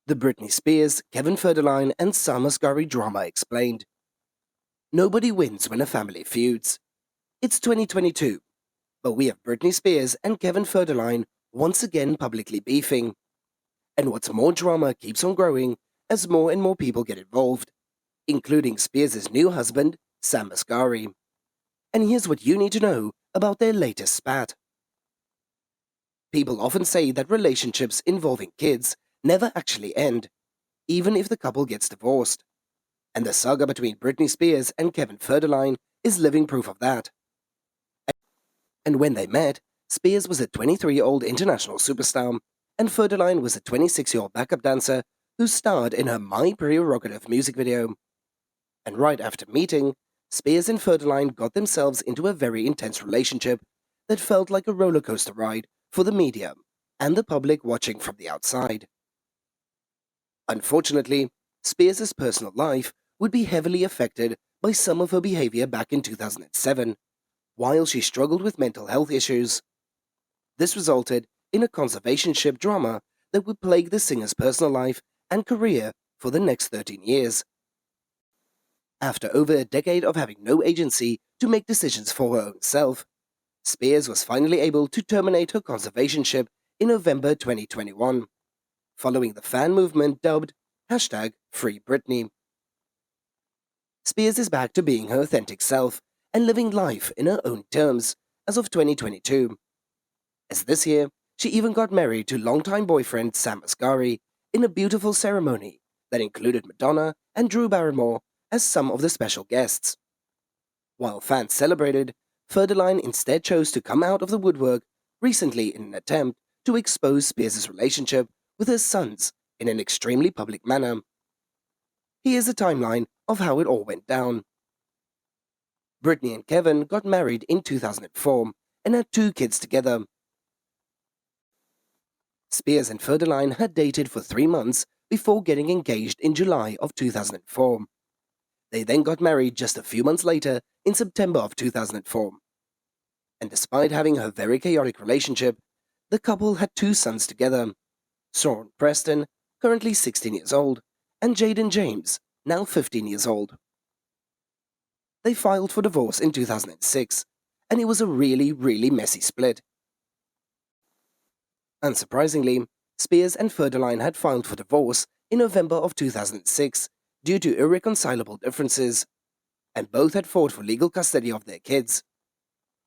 The Britney Spears, Kevin Federline and Sam Asghari drama explained. Nobody wins when a family feuds. It's 2022, but we have Britney Spears and Kevin Federline once again publicly beefing. And what's more, drama keeps on growing as more and more people get involved, including Spears' new husband, Sam Asghari. And here's what you need to know about their latest spat. People often say that relationships involving kids never actually end, even if the couple gets divorced. And the saga between Britney Spears and Kevin Federline is living proof of that. And when they met, Spears was a 23-year-old international superstar, and Federline was a 26-year-old backup dancer who starred in her My Prerogative music video. And right after meeting, Spears and Federline got themselves into a very intense relationship that felt like a roller coaster ride for the media and the public watching from the outside. Unfortunately, Spears' personal life would be heavily affected by some of her behavior back in 2007, while she struggled with mental health issues. This resulted in a conservationship drama that would plague the singer's personal life and career for the next 13 years. After over a decade of having no agency to make decisions for her own self, Spears was finally able to terminate her conservationship in November 2021, following the fan movement dubbed #FreeBritney. Spears is back to being her authentic self and living life in her own terms as of 2022. As this year, she even got married to longtime boyfriend Sam Asghari in a beautiful ceremony that included Madonna and Drew Barrymore as some of the special guests. While fans celebrated, Federline instead chose to come out of the woodwork recently in an attempt to expose Spears' relationship with her sons in an extremely public manner. Here's a timeline of how it all went down. Britney and Kevin got married in 2004 and had 2 kids together. Spears and Federline had dated for 3 months before getting engaged in July of 2004. They then got married just a few months later in September of 2004. And despite having a very chaotic relationship, the couple had 2 sons together, Sean Preston, currently 16 years old, and Jaden James, now 15 years old. They filed for divorce in 2006, and it was a really messy split. Unsurprisingly, Spears and Federline had filed for divorce in November of 2006 due to irreconcilable differences, and both had fought for legal custody of their kids.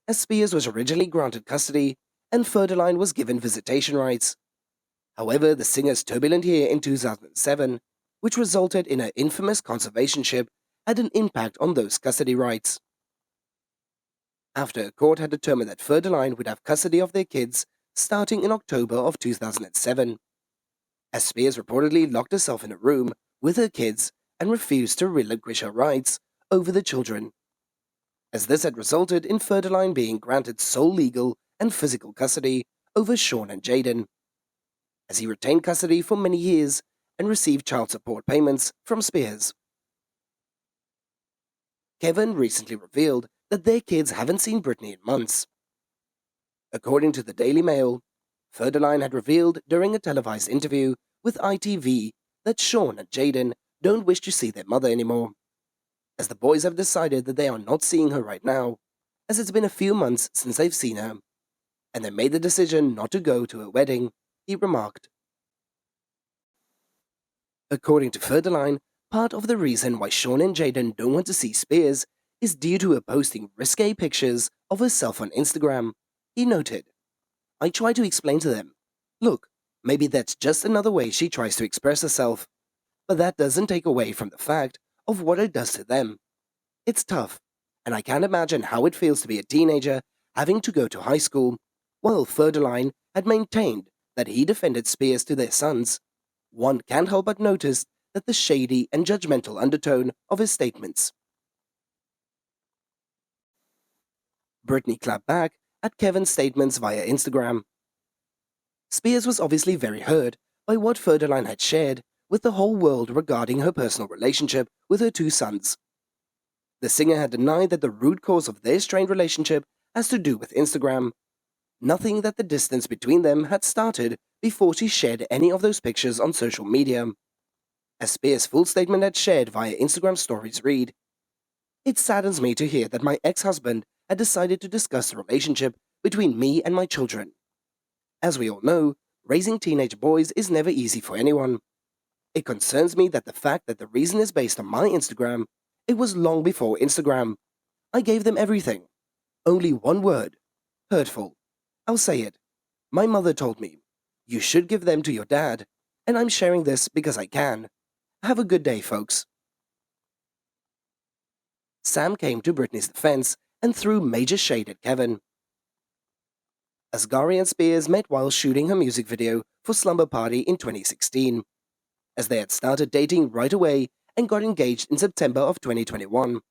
As Spears was originally granted custody, and Federline was given visitation rights. However, the singer's turbulent year in 2007, which resulted in her infamous conservationship, had an impact on those custody rights. After a court had determined that Federline would have custody of their kids starting in October of 2007, as Spears reportedly locked herself in a room with her kids and refused to relinquish her rights over the children, as this had resulted in Federline being granted sole legal and physical custody over Sean and Jaden, as he retained custody for many years and received child support payments from Spears. Kevin recently revealed that their kids haven't seen Britney in months. According to the Daily Mail, Federline had revealed during a televised interview with ITV that Sean and Jaden don't wish to see their mother anymore, as the boys have decided that they are not seeing her right now, as it's been a few months since they've seen her, and they made the decision not to go to her wedding, he remarked. According to Federline, part of the reason why Sean and Jaden don't want to see Spears is due to her posting risque pictures of herself on Instagram. He noted, "I try to explain to them, look, maybe that's just another way she tries to express herself, but that doesn't take away from the fact of what it does to them. It's tough, and I can't imagine how it feels to be a teenager having to go to high school," while Federline had maintained that he defended Spears to their sons. One can't help but notice that the shady and judgmental undertone of his statements. Britney clapped back at Kevin's statements via Instagram. Spears was obviously very hurt by what Federline had shared with the whole world regarding her personal relationship with her 2 sons. The singer had denied that the root cause of their strained relationship has to do with Instagram, nothing that the distance between them had started before she shared any of those pictures on social media. As Spears' full statement had shared via Instagram stories read, "It saddens me to hear that my ex-husband had decided to discuss the relationship between me and my children. As we all know, raising teenage boys is never easy for anyone. It concerns me that the fact that the reason is based on my Instagram, it was long before Instagram. I gave them everything. Only one word. Hurtful. I'll say it. My mother told me, you should give them to your dad, and I'm sharing this because I can. Have a good day, folks." Sam came to Britney's defense and threw major shade at Kevin. Asghari and Spears met while shooting her music video for Slumber Party in 2016, as they had started dating right away and got engaged in September of 2021,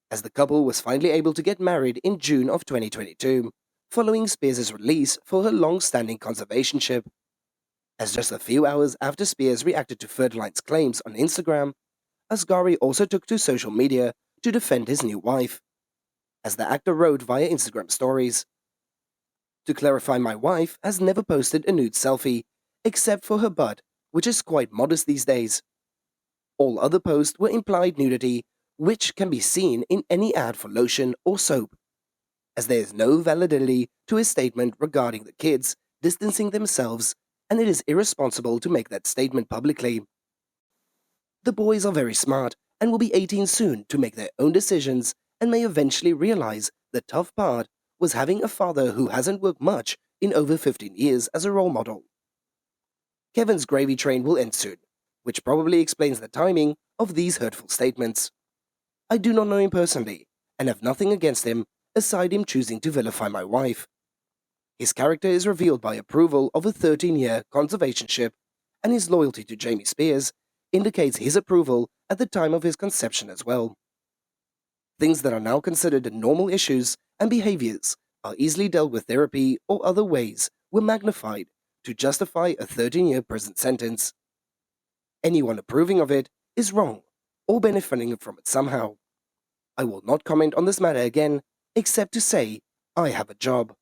as the couple was finally able to get married in June of 2022, following Spears' release for her long-standing conservationship. As just a few hours after Spears reacted to Federline's claims on Instagram, Asghari also took to social media to defend his new wife. As the actor wrote via Instagram stories, "To clarify, my wife has never posted a nude selfie, except for her butt, which is quite modest these days. All other posts were implied nudity, which can be seen in any ad for lotion or soap, as there is no validity to his statement regarding the kids distancing themselves, and it is irresponsible to make that statement publicly. The boys are very smart and will be 18 soon to make their own decisions and may eventually realize the tough part was having a father who hasn't worked much in over 15 years as a role model." Kevin's gravy train will end soon, which probably explains the timing of these hurtful statements. I do not know him personally and have nothing against him aside him choosing to vilify my wife. His character is revealed by approval of a 13-year conservationship, and his loyalty to Jamie Spears indicates his approval at the time of his conception as well. Things that are now considered normal issues and behaviors are easily dealt with therapy or other ways were magnified to justify a 13-year prison sentence. Anyone approving of it is wrong or benefiting from it somehow. I will not comment on this matter again, except to say I have a job.